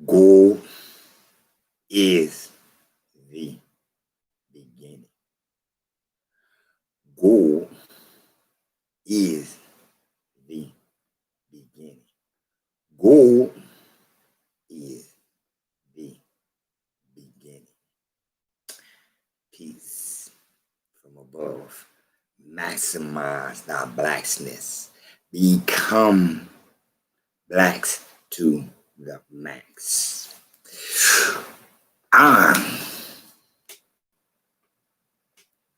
God is the beginning. God is the beginning. God is the beginning. Peace from above. Maximize thy blacksness. Become blacks to the max. I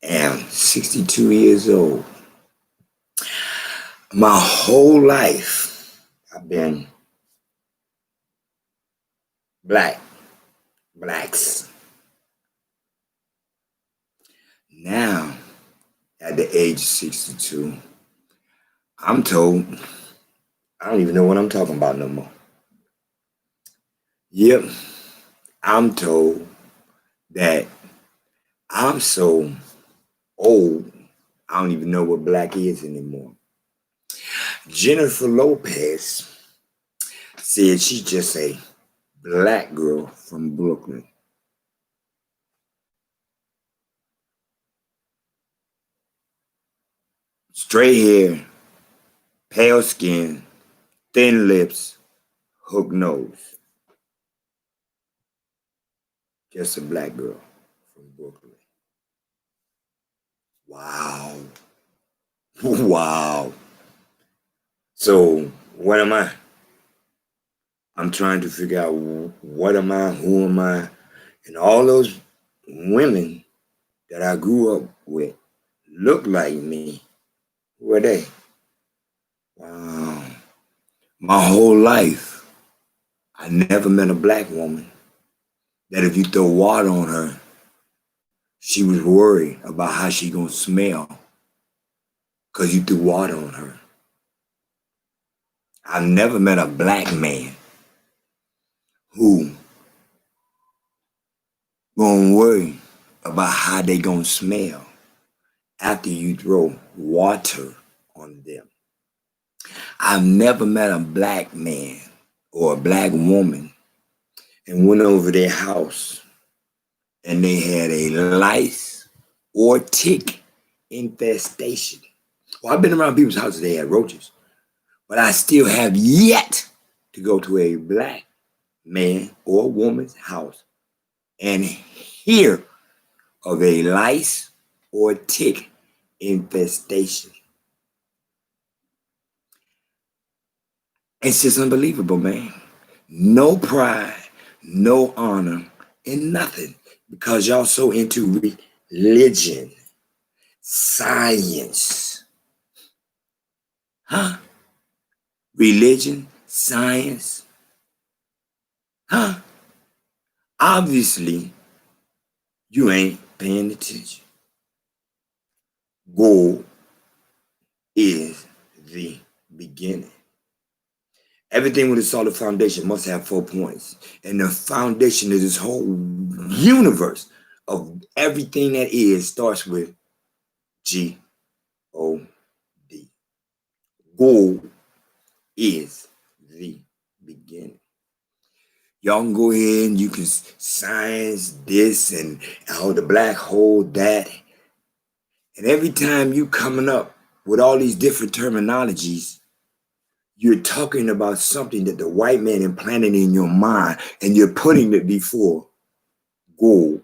am 62 years old. My whole life, I've been blacks. Now, at the age of 62, I'm told I don't even know what I'm talking about no more. Yep, I'm told that I'm so old, I don't even know what black is anymore. Jennifer Lopez said she's just a black girl from Brooklyn. Straight hair, pale skin, thin lips, hook nose. Just a black girl from Brooklyn. Wow. Wow. So what am I? I'm trying to figure out what am I, who am I, and all those women that I grew up with look like me. Who are they? Wow. My whole life, I never met a black woman that if you throw water on her, she was worried about how she gonna smell because you threw water on her. I've never met a black man who gonna worry about how they gonna smell after you throw water on them. I've never met a black man or a black woman and went over their house and they had a lice or tick infestation. Well, I've been around people's houses, they had roaches, but I still have yet to go to a black man or woman's house and hear of a lice or tick infestation. It's just unbelievable, man. No pride, no honor, and nothing because y'all so into religion, science. Huh? Religion, science. Huh? Obviously, you ain't paying attention. God is the beginning. Everything with a solid foundation must have 4 points. And the foundation of this whole universe of everything that is starts with G-O-D. God is the beginning. Y'all can go ahead and you can science this and the black hole that. And every time you coming up with all these different terminologies, you're talking about something that the white man implanted in your mind and you're putting it before God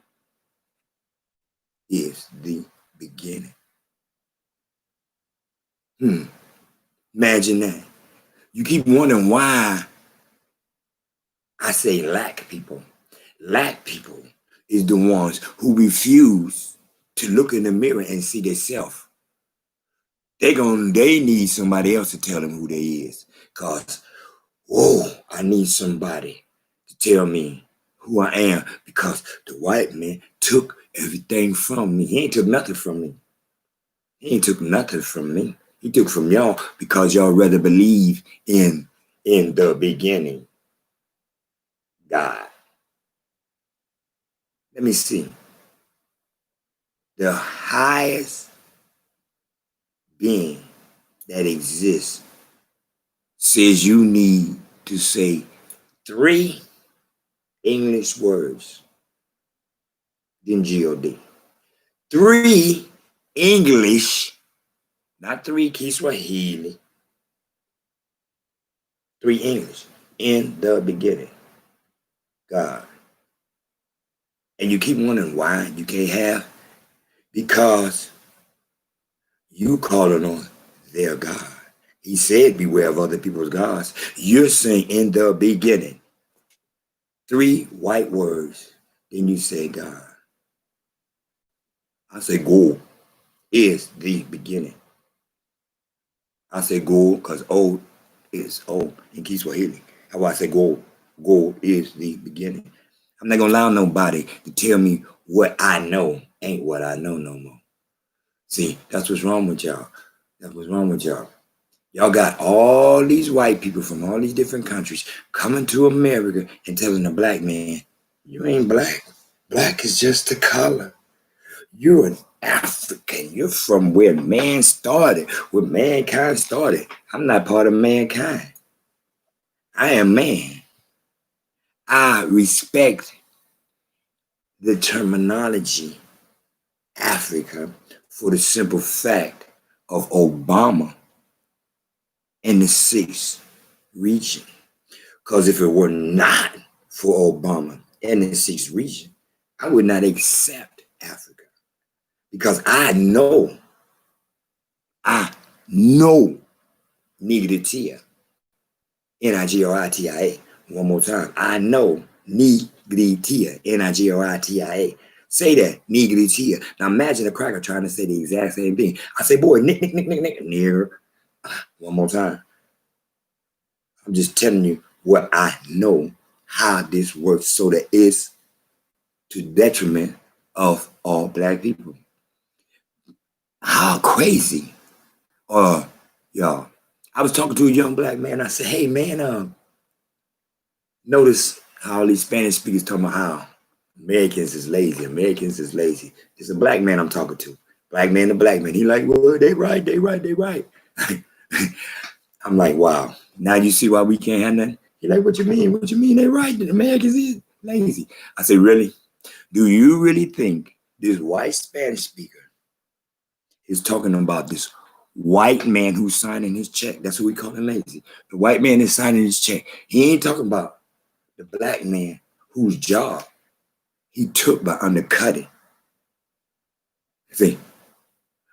is the beginning. Imagine that. You keep wondering why I say lack people. Lack people is the ones who refuse to look in the mirror and see themselves. They need somebody else to tell them who they is. Cause, I need somebody to tell me who I am because the white man took everything from me. He ain't took nothing from me. He ain't took nothing from me. He took from y'all because y'all rather believe in the beginning, God. Let me see. The highest being that exists says you need to say 3 English words than God. 3 English, not 3 Kiswahili. 3 English. In the beginning, God. And you keep wondering why you can't have? Because you calling on their God. He said, beware of other people's gods. You're saying in the beginning. 3 white words. Then you say God. I say gold is the beginning. I say gold because old is old in Kiswahili. That's why I say gold. Gold is the beginning. I'm not gonna allow nobody to tell me what I know ain't what I know no more. See, that's what's wrong with y'all. That's what's wrong with y'all. Y'all got all these white people from all these different countries coming to America and telling the black man, you ain't black. Black is just a color. You're an African. You're from where man started, where mankind started. I'm not part of mankind. I am man. I respect the terminology Africa for the simple fact of Obama in the 6th region. Because if it were not for Obama in the 6th region, I would not accept Africa. Because I know Nigritia. Nigritia. One more time. I know Nigritia. Nigritia. Say that, Nigritia. Now imagine a cracker trying to say the exact same thing. I say, boy, nick, nigger. One more time. I'm just telling you what I know, how this works, so that it's to detriment of all black people. How crazy. Y'all. I was talking to a young black man. I said, hey, man, notice how all these Spanish speakers talking about how Americans is lazy. Americans is lazy. It's a black man I'm talking to. Black man to black man. He like, well, they right. I'm like, wow. Now you see why we can't have nothing? He like, what you mean? What you mean they right? The Americans is lazy. I say, really? Do you really think this white Spanish speaker is talking about this white man who's signing his check? That's what we call him, lazy. The white man is signing his check. He ain't talking about the black man whose job he took by undercutting. See,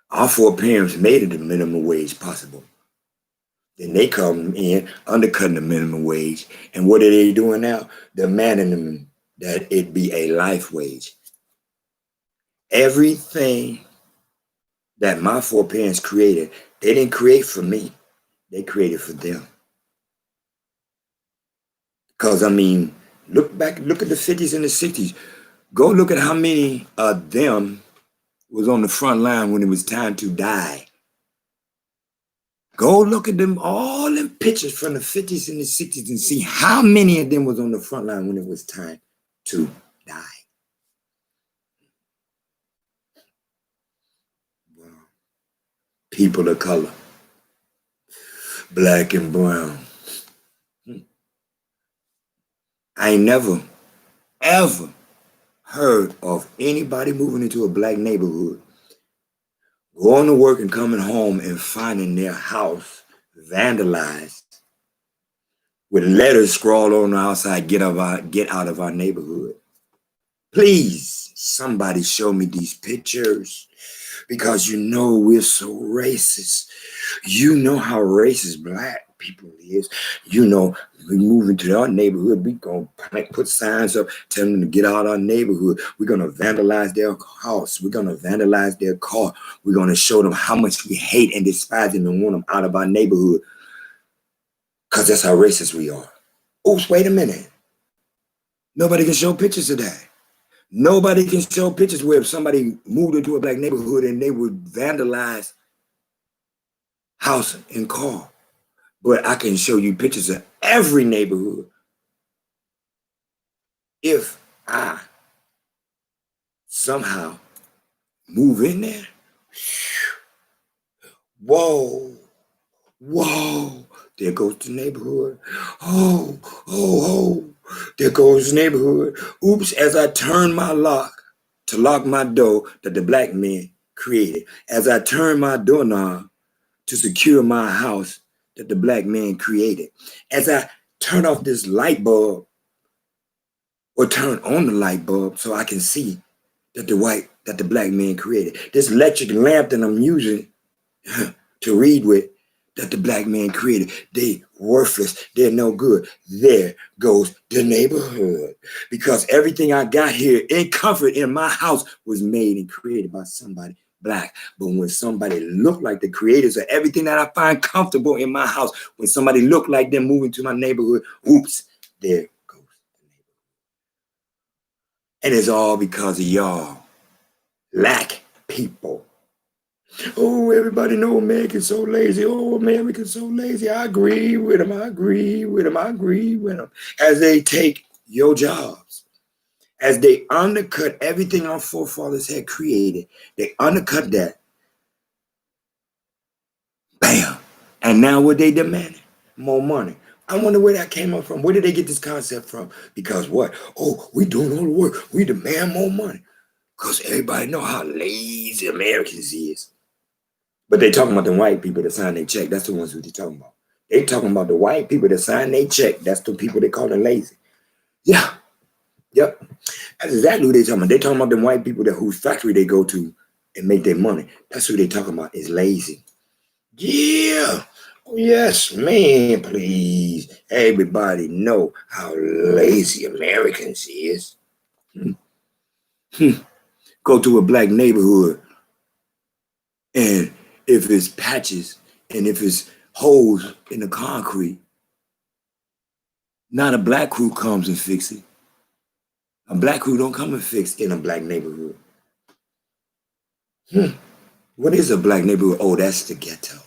our foreparents made it the minimum wage possible. Then they come in undercutting the minimum wage. And what are they doing now? Demanding them that it be a life wage. Everything that my foreparents created, they didn't create for me. They created for them. Because, I mean, look at the 50s and the 60s. Go look at how many of them was on the front line when it was time to die. Go look at them, all them pictures from the 50s and the 60s and see how many of them was on the front line when it was time to die. Wow. People of color, black and brown. I ain't never, ever heard of anybody moving into a black neighborhood, going to work and coming home and finding their house vandalized with letters scrawled on the outside, get out of our neighborhood. Please, somebody show me these pictures, because you know we're so racist. You know how racist black people is. You know, we move into our neighborhood, we gonna put signs up telling them to get out of our neighborhood. We're gonna vandalize their house. We're gonna vandalize their car. We're gonna show them how much we hate and despise them and want them out of our neighborhood, because that's how racist we are. Oops, wait a minute. Nobody can show pictures of that. Nobody can show pictures where if somebody moved into a black neighborhood and they would vandalize house and car. But I can show you pictures of every neighborhood. If I somehow move in there, whoa, there goes the neighborhood. Oh, There goes neighborhood. Oops, as I turn my lock to lock my door that the black man created. As I turn my doorknob to secure my house that the black man created. As I turn off this light bulb or turn on the light bulb so I can see that the black man created. This electric lamp that I'm using to read with that the black man created. They worthless. They're no good. There goes the neighborhood. Because everything I got here in comfort in my house was made and created by somebody black. But when somebody looked like the creators of everything that I find comfortable in my house, when somebody looked like them moving to my neighborhood, oops, there goes the neighborhood. And it's all because of y'all black people. Oh, everybody know Americans so lazy. Oh, Americans so lazy. I agree with them. I agree with them. I agree with them. As they take your jobs, as they undercut everything our forefathers had created, they undercut that. Bam. And now what they demanding? More money. I wonder where that came up from. Where did they get this concept from? Because what? Oh, we doing all the work. We demand more money. Because everybody know how lazy Americans is. But they talking about the white people that sign their check. That's the ones who they talking about. They talking about the white people that sign their check. That's the people they call them lazy. Yeah. Yep. That's exactly what they talking about. They talking about the white people that whose factory they go to and make their money. That's who they talking about is lazy. Yeah. Oh, yes, man, please. Everybody know how lazy Americans is. Go to a black neighborhood and if it's patches and if it's holes in the concrete, not a black crew comes and fix it. A black crew don't come and fix in a black neighborhood. What is a black neighborhood? Oh, that's the ghetto.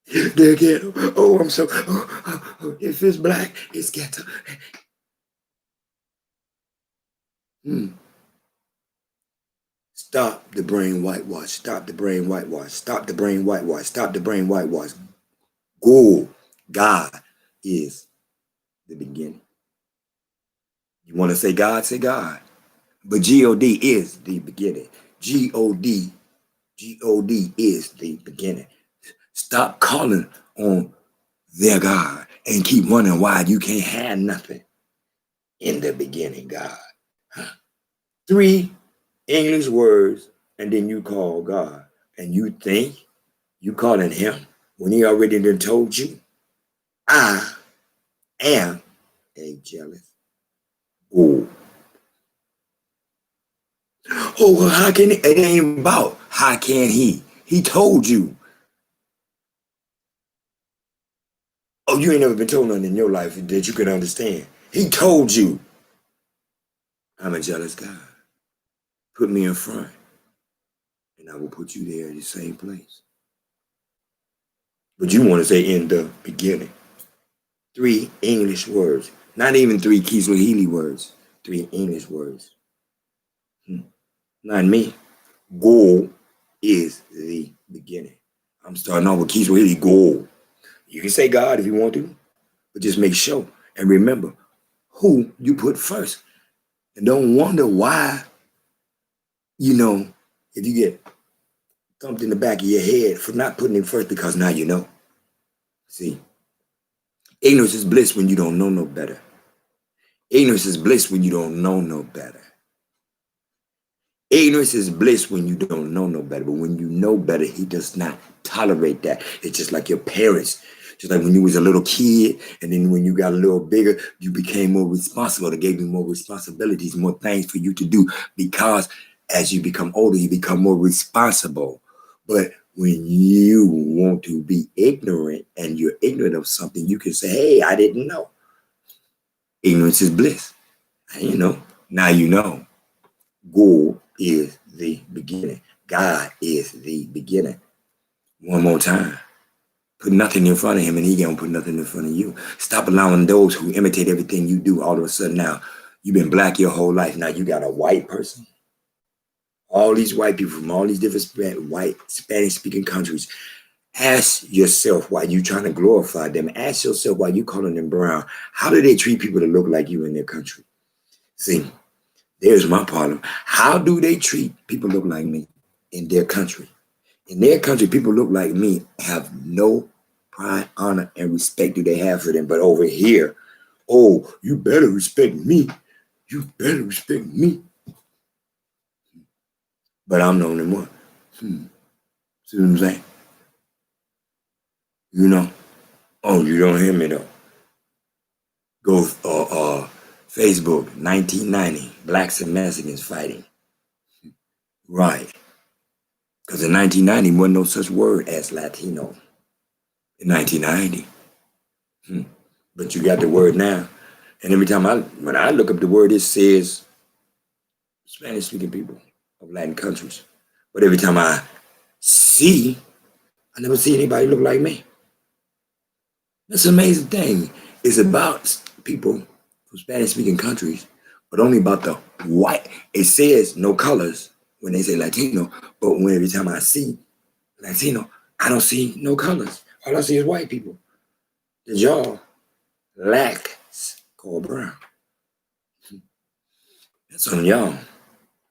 The ghetto. Oh, I'm so. If it's black, it's ghetto. Stop the brain whitewash. Stop the brain whitewash. Stop the brain whitewash. Stop the brain whitewash. Go. God is the beginning. You want to say God? Say God. But G-O-D is the beginning. G-O-D is the beginning. Stop calling on their God and keep wondering why you can't have nothing in the beginning, God. 3 English words, and then you call God. And you think you calling him when he already done told you, I am a jealous bull. Oh, well, how can it ain't about how can he? He told you. Oh, you ain't never been told nothing in your life that you could understand. He told you, I'm a jealous God. Put me in front, and I will put you there in the same place. But you want to say in the beginning. 3 English words. Not even 3 Kiswahili words. 3 English words. Not me. Go is the beginning. I'm starting off with Kiswahili. Go. You can say God if you want to, but just make sure and remember who you put first. And don't wonder why, if you get thumped in the back of your head for not putting him first, because now you know. See, ignorance is bliss when you don't know no better. Ignorance is bliss when you don't know no better. Ignorance is bliss when you don't know no better, but when you know better, he does not tolerate that. It's just like your parents. Just like when you was a little kid, and then when you got a little bigger, you became more responsible. They gave you more responsibilities, more things for you to do, because as you become older, you become more responsible. But when you want to be ignorant and you're ignorant of something, you can say, hey, I didn't know. Ignorance is bliss. Now you know. Go is the beginning. God is the beginning. One more time. Put nothing in front of him and he ain't gonna put nothing in front of you. Stop allowing those who imitate everything you do. All of a sudden now, you've been black your whole life. Now you got a white person. All these white people from all these different white Spanish speaking countries Ask yourself why you trying to glorify them. Ask yourself why you calling them brown. How do they treat people that look like you in their country? See, there's my problem. How do they treat people look like me in their country? In their country, people look like me have no pride, honor, and respect do they have for them. But over here, oh, you better respect me. You better respect me. But I'm the only one. See what I'm saying? You know? Oh, you don't hear me though. Go Facebook, 1990, blacks and Mexicans fighting. Right. Because in 1990, wasn't no such word as Latino. In 1990. But you got the word now. And every time when I look up the word, it says Spanish-speaking people of Latin countries. But every time I never see anybody look like me. That's an amazing thing. It's about people from Spanish-speaking countries, but only about the white. It says no colors when they say Latino, but every time I see Latino, I don't see no colors. All I see is white people. The jaw lacks called brown. That's on y'all.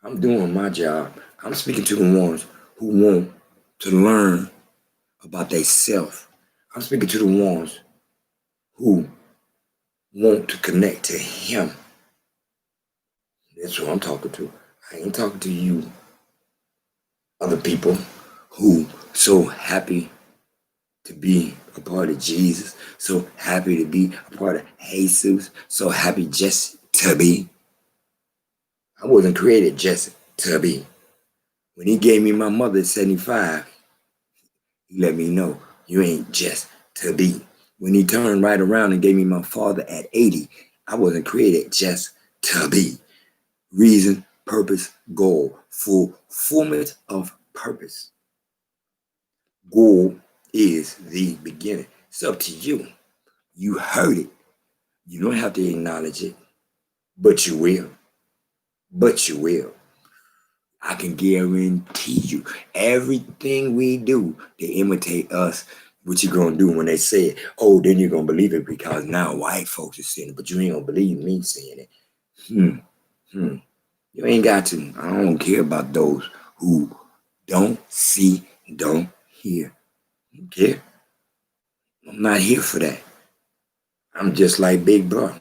I'm doing my job. I'm speaking to the ones who want to learn about themselves. I'm speaking to the ones who want to connect to him. That's who I'm talking to. I ain't talking to you other people who so happy to be a part of Jesus, so happy to be a part of Jesus, so happy just to be. I wasn't created just to be. When he gave me my mother at 75, he let me know you ain't just to be. When he turned right around and gave me my father at 80, I wasn't created just to be. Reason, purpose, goal, fulfillment of purpose. Goal is the beginning. It's up to you. You heard it. You don't have to acknowledge it, but you will. But you will. I can guarantee you, everything we do, they imitate us. What you gonna do when they say it? Oh, then you're gonna believe it because now white folks are saying it, but you ain't gonna believe me saying it. You ain't got to. I don't care about those who don't see, don't hear. I don't care. I'm not here for that. I'm just like Big Bro.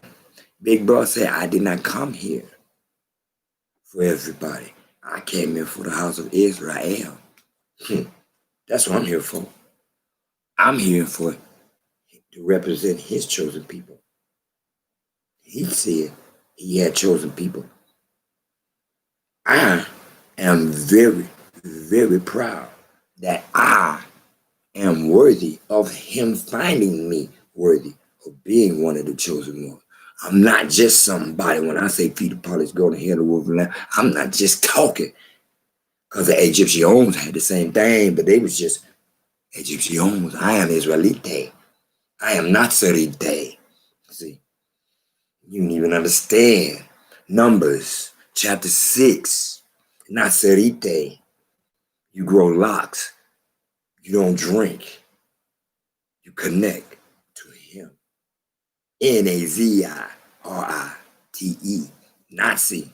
Big Bro said, I did not come here for everybody. I came in for the house of Israel. That's what I'm here for. I'm here to represent his chosen people. He said he had chosen people. I am very, very proud that I am worthy of him finding me worthy of being one of the chosen ones. I'm not just somebody. When I say feet of polish, go to hell, the wolf and lamb, I'm not just talking. Because the Egyptians had the same thing, but they was just Egyptians. I am Israelite. I am not Sarite. See, you didn't even understand. Numbers, chapter 6, not Sarite. You grow locks. You don't drink. You connect to him. Nazirite, Nazi,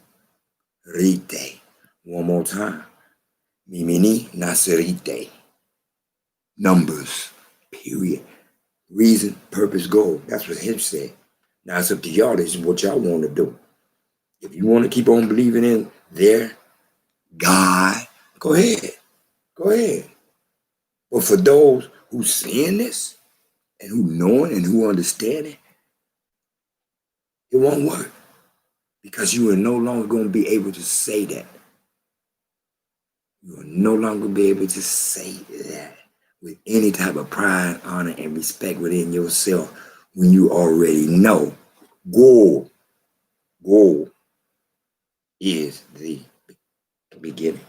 Rite. One more time. Mimini, Nasirite. Numbers, period. Reason, purpose, goal. That's what him said. Now it's up to y'all. This is what y'all want to do. If you want to keep on believing in their God, go ahead. Go ahead. But for those who seeing this and who knowing and who understanding, it won't work. Because you are no longer going to be able to say that. You will no longer be able to say that with any type of pride, honor, and respect within yourself when you already know goal is the beginning.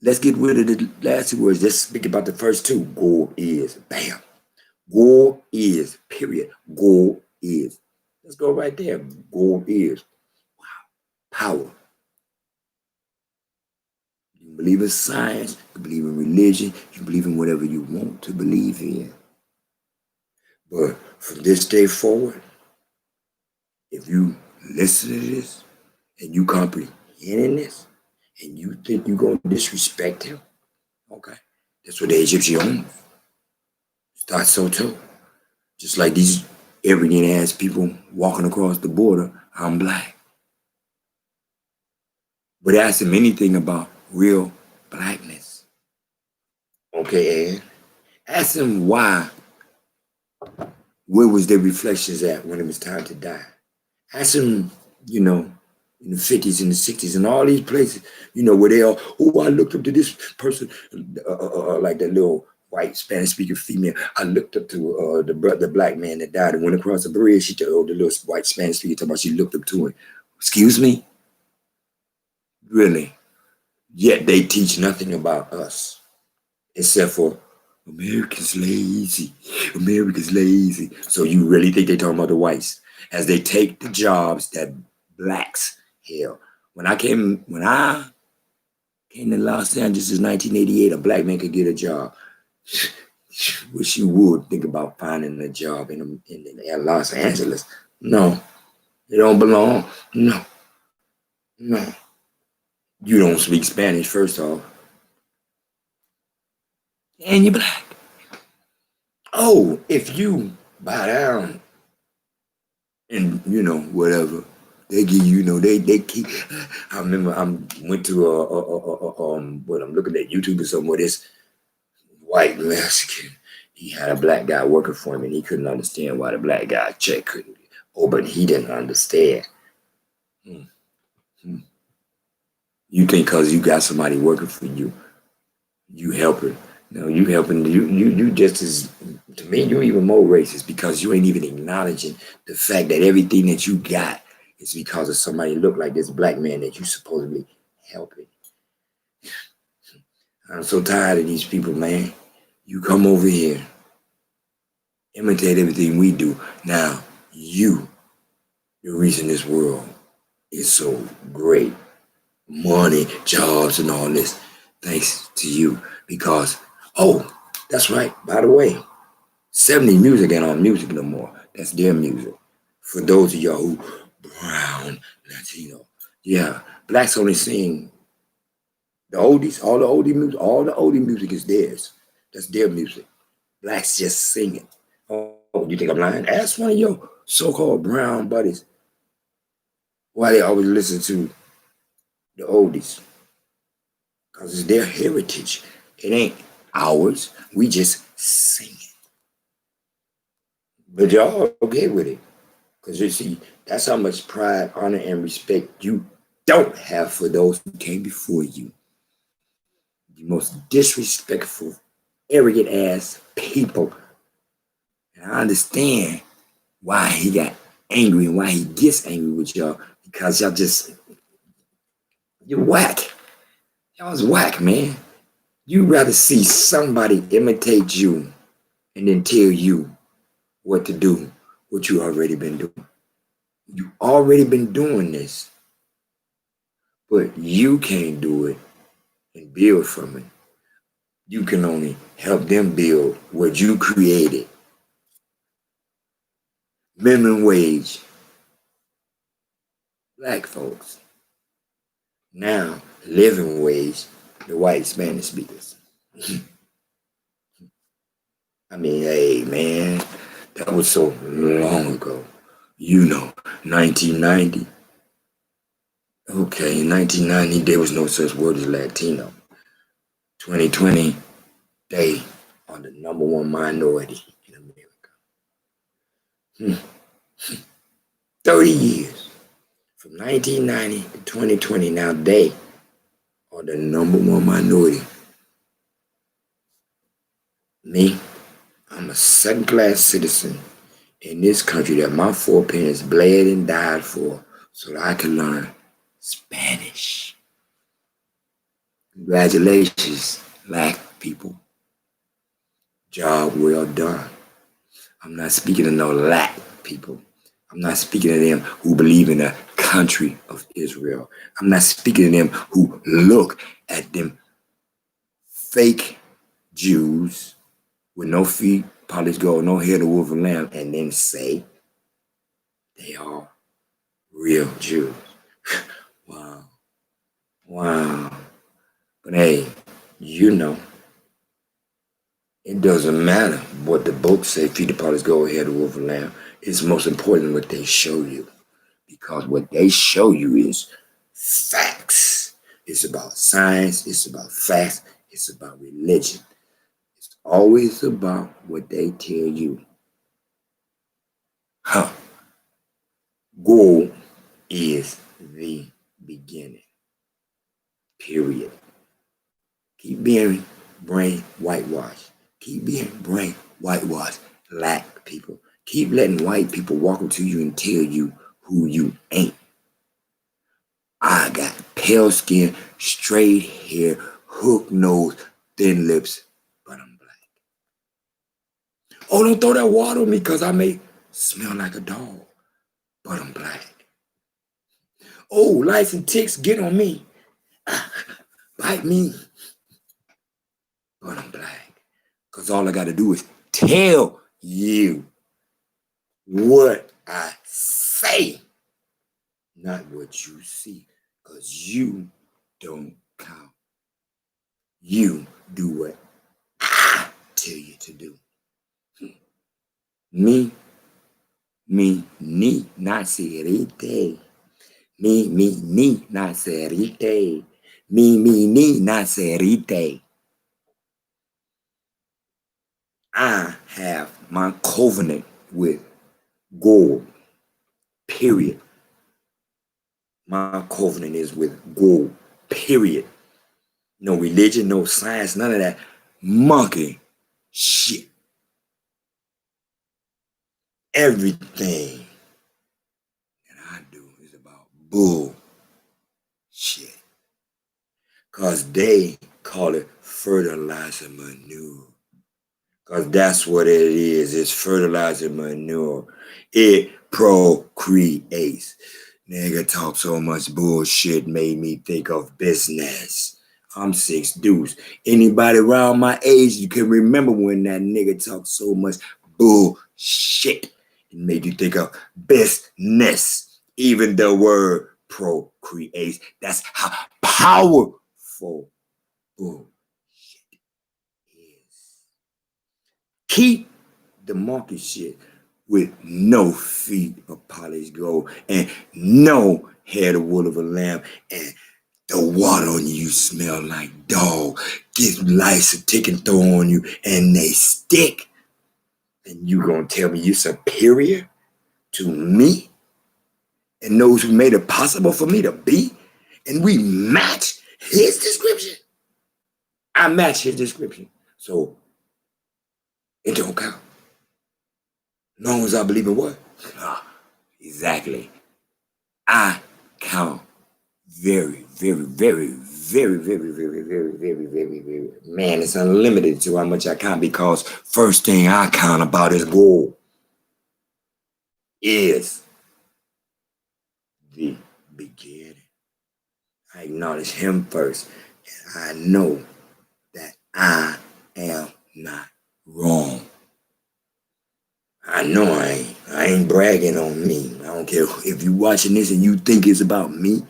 Let's get rid of the last two words. Let's speak about the first two. Goal is, bam. Goal is, period. Goal is. Let's go right there. Goal is, wow, power. can believe in science, you can believe in religion, you can believe in whatever you want to believe in. But from this day forward, if you listen to this and you comprehend this and you think you're going to disrespect him, okay, that's what the Egyptians thought so too. Just like these arrogant ass people walking across the border, I'm black. But ask him anything about real blackness. Okay, and ask him why, where was their reflections at when it was time to die? Ask him, you know, in the 50s and the 60s and all these places, you know, where they all, oh, I looked up to this person, like that little white Spanish speaking female. I looked up to the black man that died and went across the bridge. She told the little white Spanish speaker, talking about she looked up to him. Excuse me? Really? Yet they teach nothing about us except for America's lazy. America's lazy. So you really think they're talking about the whites as they take the jobs that blacks held? When I came to Los Angeles in 1988, a black man could get a job. Wish you would think about finding a job in Los Angeles. No, it don't belong. No. You don't speak Spanish, first off. And you're black. Oh, if you bow down and, you know, whatever, they give you, they keep. I remember I went to what I'm looking at YouTube or something where this white Mexican, he had a black guy working for him and he couldn't understand why the black guy check couldn't. Oh, but he didn't understand. You think because you got somebody working for you, you helping. No, you helping, you just as, to me, you're even more racist because you ain't even acknowledging the fact that everything that you got is because of somebody look like this black man that you supposedly helping. I'm so tired of these people, man. You come over here, imitate everything we do. Now, the reason this world is so great, money, jobs, and all this, thanks to you. Because, oh, that's right, by the way, 70 music ain't on music no more. That's their music. For those of y'all who brown, Latino, yeah, blacks only sing the oldies, all the oldie music is theirs. That's their music. Blacks just sing it. Oh, you think I'm lying? Ask one of your so-called brown buddies why they always listen to the oldies. Because it's their heritage. It ain't ours. We just sing it. But y'all okay with it. Because you see, that's how much pride, honor, and respect you don't have for those who came before you. The most disrespectful, arrogant ass people. And I understand why he got angry and why he gets angry with y'all. Because y'all you're whack. Y'all's whack, man. You'd rather see somebody imitate you and then tell you what to do, what you already been doing. You already been doing this, but you can't do it and build from it. You can only help them build what you created. Minimum wage. Black folks. Now, living wage, the white Spanish speakers. I mean, hey, man, that was so long ago. 1990. Okay, in 1990, there was no such word as Latino. 2020, they are the #1 minority in America. 30 years. From 1990 to 2020, now they are the #1 minority. Me, I'm a second-class citizen in this country that my foreparents bled and died for so that I could learn Spanish. Congratulations, black people. Job well done. I'm not speaking to no black people. I'm not speaking to them who believe in the country of Israel. I'm not speaking to them who look at them fake Jews with no feet, polished gold, no head of wolf and lamb, and then say they are real Jews. Wow. Wow. But hey, you know, it doesn't matter what the books say, feet of polished gold, head of wolf and lamb. It's most important what they show you. Because what they show you is facts. It's about science. It's about facts. It's about religion. It's always about what they tell you. Gold is the beginning. Period. Keep being brain whitewashed. Keep being brain whitewashed. Black people. Keep letting white people walk up to you and tell you who you ain't. I got pale skin, straight hair, hook nose, thin lips, but I'm black. Oh, don't throw that water on me because I may smell like a dog, but I'm black. Oh, lice and ticks get on me, bite me, but I'm black. Because all I got to do is tell you what I say, not what you see, because you don't count. You do what I tell you to do. Me, ni, nacerite. Me, ni, nacerite. Me, ni, nacerite. I have my covenant with gold, period. My covenant is with gold, period. No religion, no science, none of that monkey shit. Everything that I do is about bull shit. Because they call it fertilizer manure. Because that's what it is. It's fertilizer manure. It procreates. Nigga talk so much bullshit made me think of business. I'm 6 deuce. Anybody around my age, you can remember when that nigga talked so much bullshit. It made you think of business. Even the word procreates. That's how powerful bullshit is. Keep the monkey shit with no feet of polished gold and no head of wool of a lamb and the water on you smell like dog. Get lice a tick and throw on you and they stick. And you gonna tell me you superior to me and those who made it possible for me to be? And we match his description. I match his description. So it don't count. As long as I believe in what? Exactly. I count very, very, very, very, very, very, very, very, very, very. Man, it's unlimited to how much I count because first thing I count about is gold. Is the beginning. I acknowledge him first. And I know that I am not wrong. I know I ain't bragging on me. I don't care if you watching this and you think it's about me.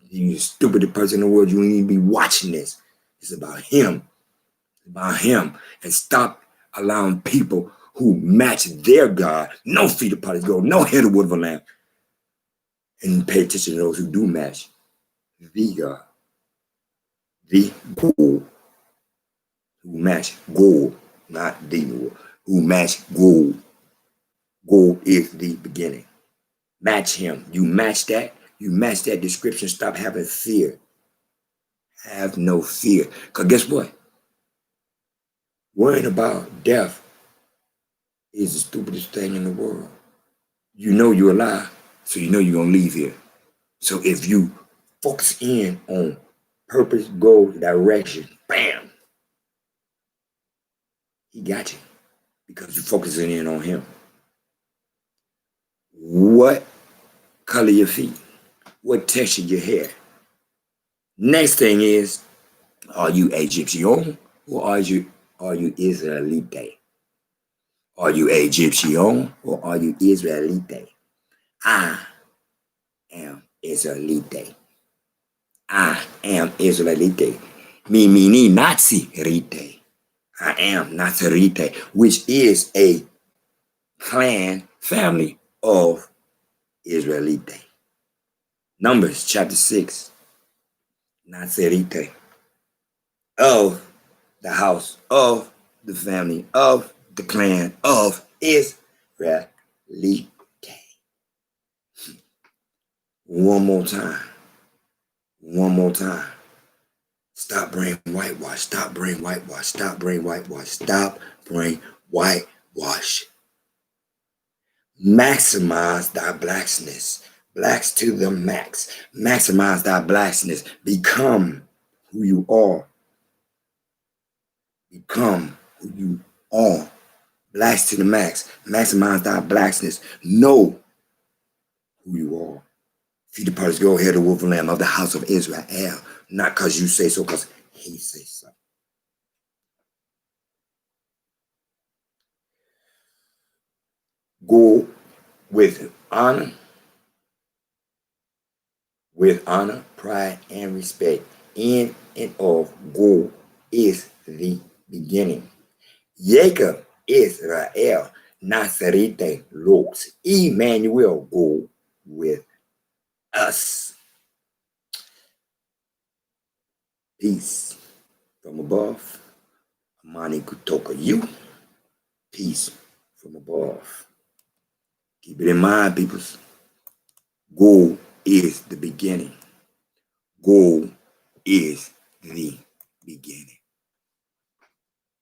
You stupidest person in the world, you don't even be watching this. It's about him. It's about him. And stop allowing people who match their God, no feet of polished gold, no head of wood of a lamb, and pay attention to those who do match the God, the gold, who match gold, not the gold, who match gold. Gold is the beginning. Match him. You match that description. Stop having fear. Have no fear. Because guess what? Worrying about death is the stupidest thing in the world. You know you're alive, so you know you're going to leave here. So if you focus in on purpose, goal, direction, bam, he got you because you're focusing in on him. What color your feet? What texture your hair? Next thing is Are you Egyptian or are you Israelite? Are you Egyptian or are you Israelite? I am Israelite. I am Israelite. Me, Nazi rite. I am Nazarite, which is a clan family of Israelite. Numbers chapter 6. Nazarite. Of the house of the family of the clan of Israelite. One more time. One more time. Stop bringing whitewash. Stop bringing whitewash. Stop bringing whitewash. Stop bringing whitewash. Maximize thy blacksness. Blacks to the max. Maximize thy blacksness. Become who you are. Become who you are. Blacks to the max. Maximize thy blacksness. Know who you are. Feed the parties, go ahead, the wolf and lamb of the house of Israel. Not because you say so, because he says so. Go with honor, pride, and respect. In and of go is the beginning. Jacob, Israel, Nazarite, Lux, Emmanuel, go with us. Peace from above. Amani kutoka you. Peace from above. Keep it in mind, peoples. Go is the beginning. Go is the beginning.